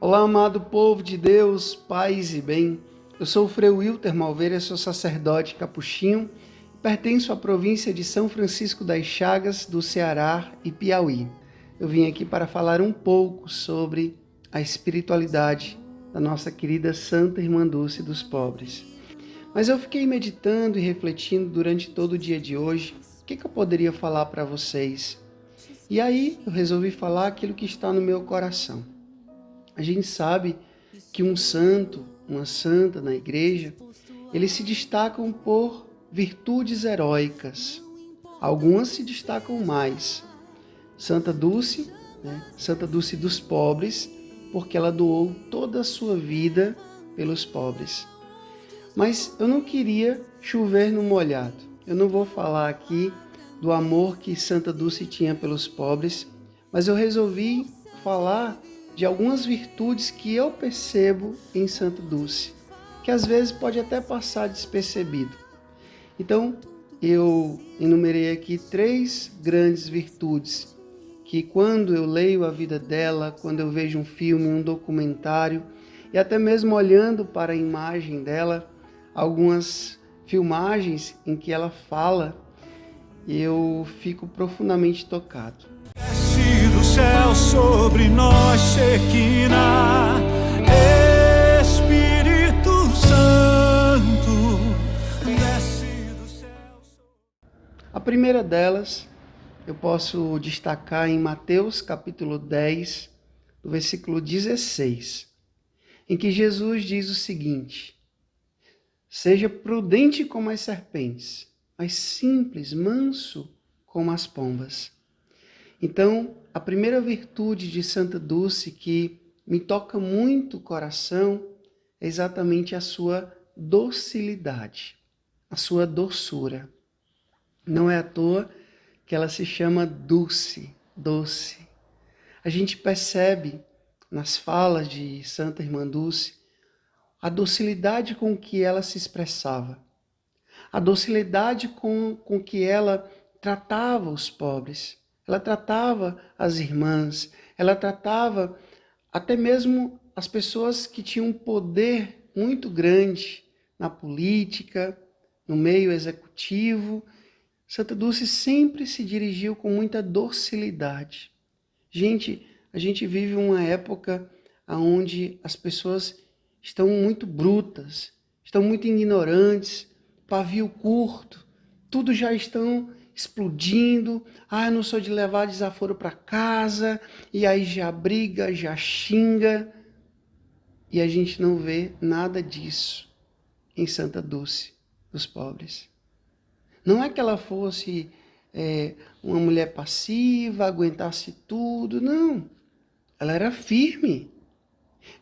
Olá, amado povo de Deus, paz e bem. Eu sou o Frei Wilter Malveira, sou sacerdote capuchinho e pertenço à província de São Francisco das Chagas, do Ceará e Piauí. Eu vim aqui para falar um pouco sobre a espiritualidade da nossa querida Santa Irmã Dulce dos Pobres. Mas eu fiquei meditando e refletindo durante todo o dia de hoje o que eu poderia falar para vocês. E aí eu resolvi falar aquilo que está no meu coração. A gente sabe que um santo, uma santa na igreja, eles se destacam por virtudes heróicas. Algumas se destacam mais. Santa Dulce, Santa Dulce dos Pobres, porque ela doou toda a sua vida pelos pobres. Mas eu não queria chover no molhado. Eu não vou falar aqui do amor que Santa Dulce tinha pelos pobres, mas eu resolvi falar de algumas virtudes que eu percebo em Santa Dulce, que às vezes pode até passar despercebido. Então, eu enumerei aqui 3 grandes virtudes, que quando eu leio a vida dela, quando eu vejo um filme, um documentário, e até mesmo olhando para a imagem dela, algumas filmagens em que ela fala, eu fico profundamente tocado. Desce do céu sobre nós, Shekinah, Espírito Santo, desce do céu. A primeira delas, eu posso destacar em Mateus capítulo 10, no versículo 16, em que Jesus diz o seguinte: seja prudente como as serpentes, mas simples, manso como as pombas. Então, a primeira virtude de Santa Dulce que me toca muito o coração é exatamente a sua docilidade, a sua doçura. Não é à toa que ela se chama Dulce, doce. A gente percebe nas falas de Santa Irmã Dulce a docilidade com que ela se expressava, a docilidade com que ela tratava os pobres, ela tratava as irmãs, ela tratava até mesmo as pessoas que tinham um poder muito grande na política, no meio executivo. Santa Dulce sempre se dirigiu com muita docilidade. Gente, a gente vive uma época onde as pessoas estão muito brutas, estão muito ignorantes, pavio curto, tudo já estão explodindo. Eu não sou de levar desaforo para casa, e aí já briga, já xinga, e a gente não vê nada disso em Santa Dulce dos Pobres. Não é que ela fosse uma mulher passiva, aguentasse tudo, não. Ela era firme,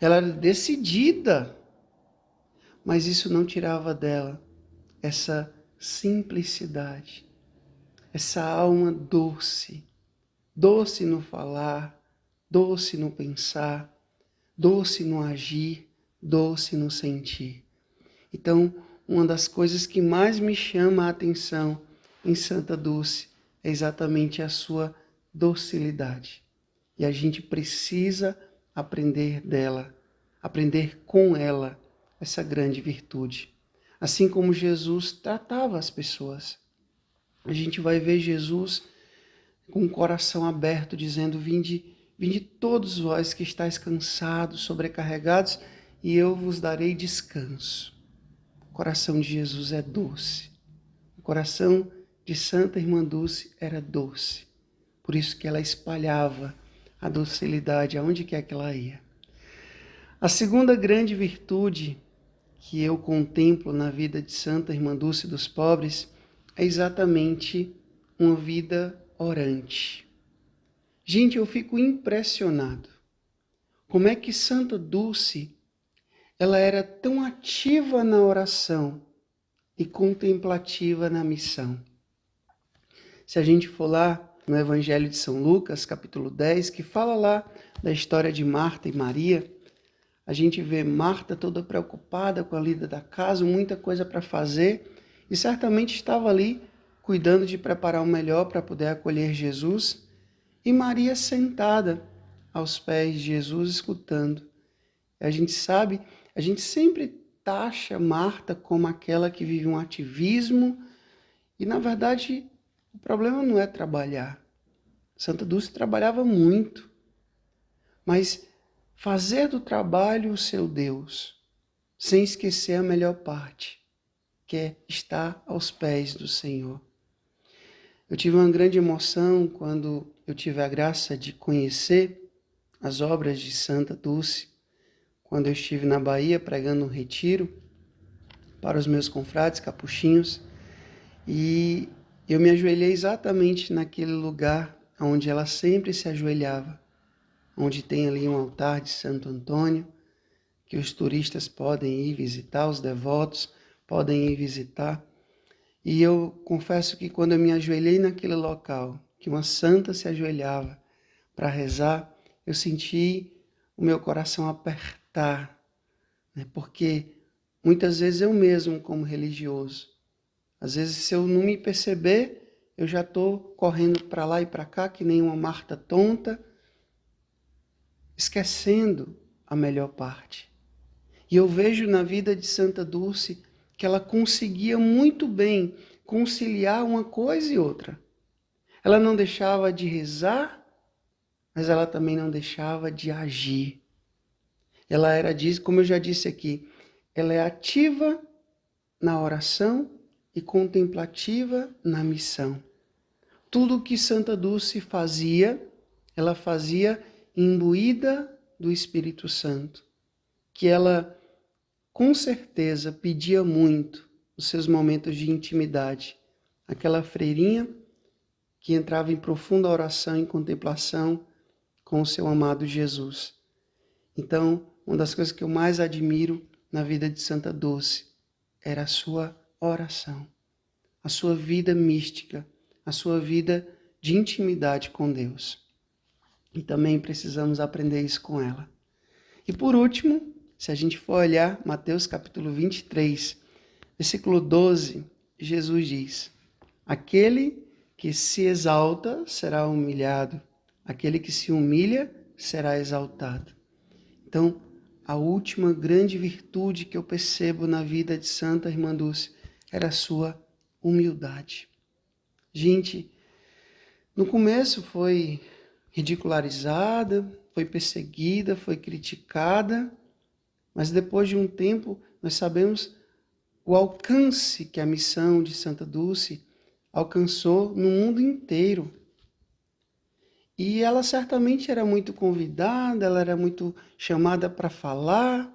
ela era decidida, mas isso não tirava dela essa simplicidade, essa alma doce, doce no falar, doce no pensar, doce no agir, doce no sentir. Então, uma das coisas que mais me chama a atenção em Santa Dulce é exatamente a sua docilidade. E a gente precisa aprender dela, aprender com ela essa grande virtude. Assim como Jesus tratava as pessoas. A gente vai ver Jesus com o coração aberto, dizendo: vinde todos vós que estáis cansados, sobrecarregados, e eu vos darei descanso. O coração de Jesus é doce. O coração de Santa Irmã Dulce era doce. Por isso que ela espalhava a docilidade aonde quer que ela ia. A segunda grande virtude que eu contemplo na vida de Santa Irmã Dulce dos Pobres é exatamente uma vida orante. Gente, eu fico impressionado. Como é que Santa Dulce ela era tão ativa na oração e contemplativa na missão. Se a gente for lá no Evangelho de São Lucas, capítulo 10, que fala lá da história de Marta e Maria, a gente vê Marta toda preocupada com a lida da casa, muita coisa para fazer, e certamente estava ali cuidando de preparar o melhor para poder acolher Jesus, e Maria sentada aos pés de Jesus, escutando. A gente sabe, a gente sempre taxa Marta como aquela que vive um ativismo e, na verdade, o problema não é trabalhar. Santa Dulce trabalhava muito, mas fazer do trabalho o seu Deus, sem esquecer a melhor parte, que é estar aos pés do Senhor. Eu tive uma grande emoção quando eu tive a graça de conhecer as obras de Santa Dulce, quando eu estive na Bahia pregando um retiro para os meus confrades capuchinhos, e eu me ajoelhei exatamente naquele lugar onde ela sempre se ajoelhava, onde tem ali um altar de Santo Antônio, que os turistas podem ir visitar, os devotos podem ir visitar. E eu confesso que quando eu me ajoelhei naquele local, que uma santa se ajoelhava para rezar, eu senti o meu coração apertar, né? Porque muitas vezes eu mesmo, como religioso, às vezes se eu não me perceber, eu já estou correndo para lá e para cá, que nem uma Marta tonta, esquecendo a melhor parte. E eu vejo na vida de Santa Dulce que ela conseguia muito bem conciliar uma coisa e outra. Ela não deixava de rezar, mas ela também não deixava de agir. Ela era, como eu já disse aqui, ela é ativa na oração e contemplativa na missão. Tudo o que Santa Dulce fazia, ela fazia imbuída do Espírito Santo, que ela com certeza pedia muito nos seus momentos de intimidade. Aquela freirinha que entrava em profunda oração e contemplação com o seu amado Jesus. Então, uma das coisas que eu mais admiro na vida de Santa Dulce era a sua oração, a sua vida mística, a sua vida de intimidade com Deus. E também precisamos aprender isso com ela. E por último, se a gente for olhar Mateus capítulo 23, versículo 12, Jesus diz: aquele que se exalta será humilhado, aquele que se humilha será exaltado. Então, a última grande virtude que eu percebo na vida de Santa Irmã Dulce era a sua humildade. Gente, no começo foi ridicularizada, foi perseguida, foi criticada, mas depois de um tempo nós sabemos o alcance que a missão de Santa Dulce alcançou no mundo inteiro. E ela certamente era muito convidada, ela era muito chamada para falar,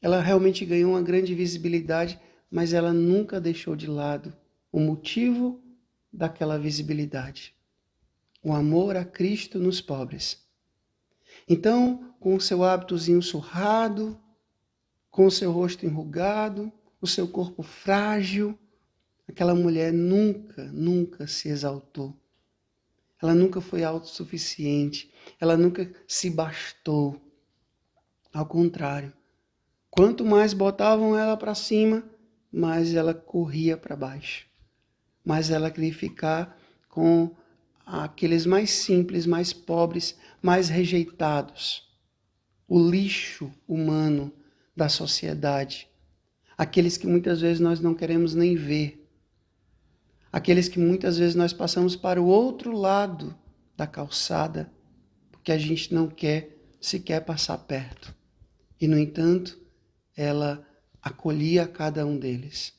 ela realmente ganhou uma grande visibilidade, mas ela nunca deixou de lado o motivo daquela visibilidade: o amor a Cristo nos pobres. Então, com o seu hábitozinho surrado, com o seu rosto enrugado, o seu corpo frágil, aquela mulher nunca se exaltou. Ela nunca foi autossuficiente, ela nunca se bastou. Ao contrário, quanto mais botavam ela para cima, mais ela corria para baixo. Mais ela queria ficar com aqueles mais simples, mais pobres, mais rejeitados. O lixo humano da sociedade. Aqueles que muitas vezes nós não queremos nem ver. Aqueles que muitas vezes nós passamos para o outro lado da calçada, porque a gente não quer sequer passar perto. E, no entanto, ela acolhia cada um deles.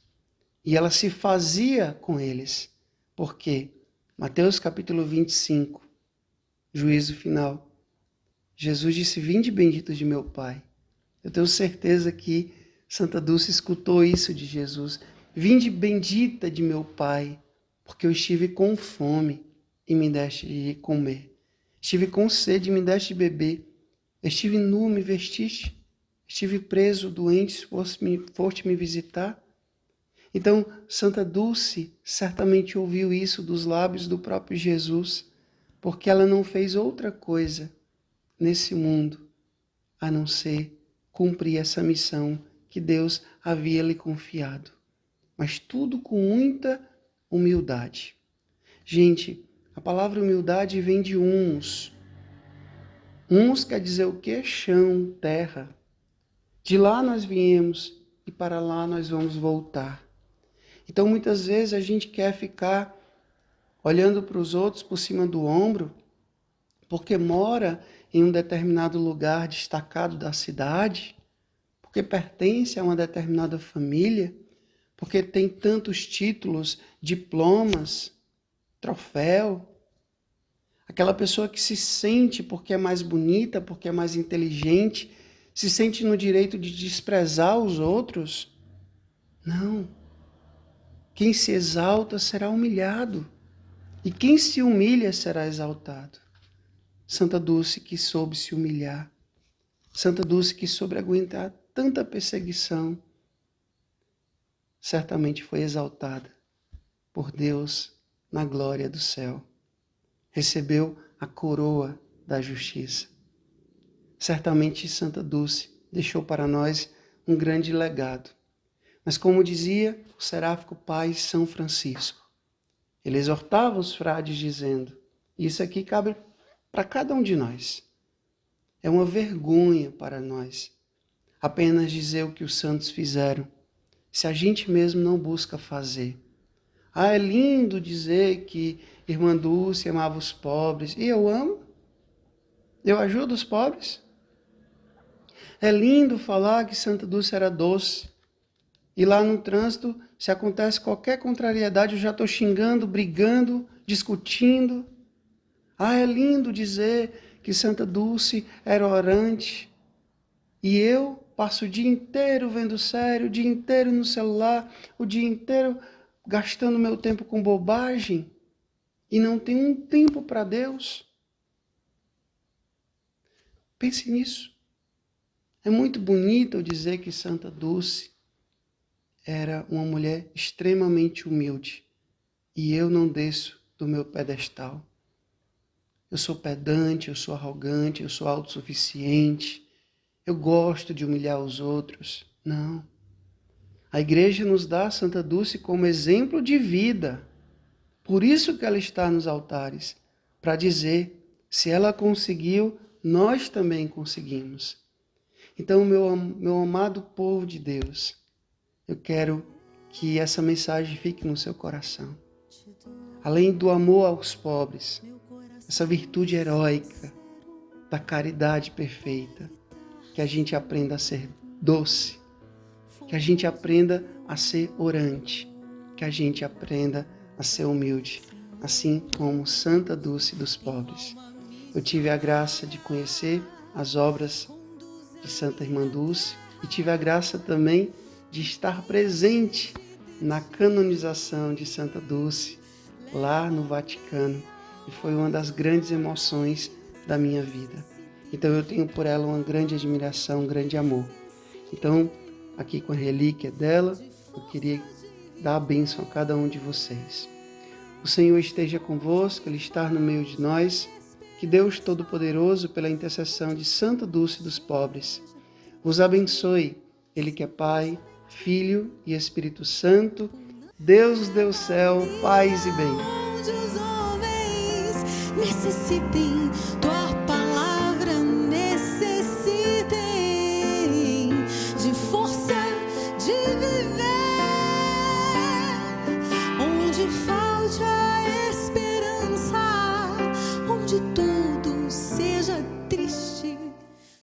E ela se fazia com eles. Por quê? Mateus capítulo 25, juízo final. Jesus disse: vinde benditos de meu Pai. Eu tenho certeza que Santa Dulce escutou isso de Jesus. Vinde bendita de meu Pai, porque eu estive com fome e me deste de comer. Estive com sede e me deste de beber. Estive nu, me vestiste. Estive preso, doente, foste me visitar. Então, Santa Dulce certamente ouviu isso dos lábios do próprio Jesus, porque ela não fez outra coisa nesse mundo a não ser cumprir essa missão que Deus havia lhe confiado. Mas tudo com muita humildade. Gente, a palavra humildade vem de humus. Humus quer dizer o quê? Chão, terra. De lá nós viemos e para lá nós vamos voltar. Então muitas vezes a gente quer ficar olhando para os outros por cima do ombro, porque mora em um determinado lugar destacado da cidade, porque pertence a uma determinada família, porque tem tantos títulos, diplomas, troféu. Aquela pessoa que se sente porque é mais bonita, porque é mais inteligente, se sente no direito de desprezar os outros. Não. Quem se exalta será humilhado. E quem se humilha será exaltado. Santa Dulce que soube se humilhar. Santa Dulce que soube aguentar tanta perseguição. Certamente foi exaltada por Deus na glória do céu. Recebeu a coroa da justiça. Certamente Santa Dulce deixou para nós um grande legado. Mas como dizia o seráfico pai São Francisco, ele exortava os frades dizendo, e isso aqui cabe para cada um de nós. É uma vergonha para nós apenas dizer o que os santos fizeram, se a gente mesmo não busca fazer. Ah, é lindo dizer que Irmã Dulce amava os pobres. E eu amo? Eu ajudo os pobres? É lindo falar que Santa Dulce era doce. E lá no trânsito, se acontece qualquer contrariedade, eu já estou xingando, brigando, discutindo. Ah, é lindo dizer que Santa Dulce era orante. E eu passo o dia inteiro vendo série, o dia inteiro no celular, o dia inteiro gastando meu tempo com bobagem. E não tenho um tempo para Deus. Pense nisso. É muito bonito eu dizer que Santa Dulce era uma mulher extremamente humilde. E eu não desço do meu pedestal. Eu sou pedante, eu sou arrogante, eu sou autossuficiente. Eu gosto de humilhar os outros. Não. A igreja nos dá Santa Dulce como exemplo de vida. Por isso que ela está nos altares, para dizer, se ela conseguiu, nós também conseguimos. Então, meu amado povo de Deus, eu quero que essa mensagem fique no seu coração. Além do amor aos pobres, essa virtude heróica da caridade perfeita, que a gente aprenda a ser doce, que a gente aprenda a ser orante, que a gente aprenda a ser humilde, assim como Santa Dulce dos pobres. Eu tive a graça de conhecer as obras de Santa Irmã Dulce e tive a graça também de estar presente na canonização de Santa Dulce lá no Vaticano, e foi uma das grandes emoções da minha vida. Então eu tenho por ela uma grande admiração, um grande amor. Então, aqui com a relíquia dela, eu queria dar a bênção a cada um de vocês. O Senhor esteja convosco, Ele está no meio de nós. Que Deus Todo-Poderoso, pela intercessão de Santa Dulce dos pobres, vos abençoe, Ele que é Pai, Filho e Espírito Santo, Deus do céu, paz e bem. Onde os homens necessitem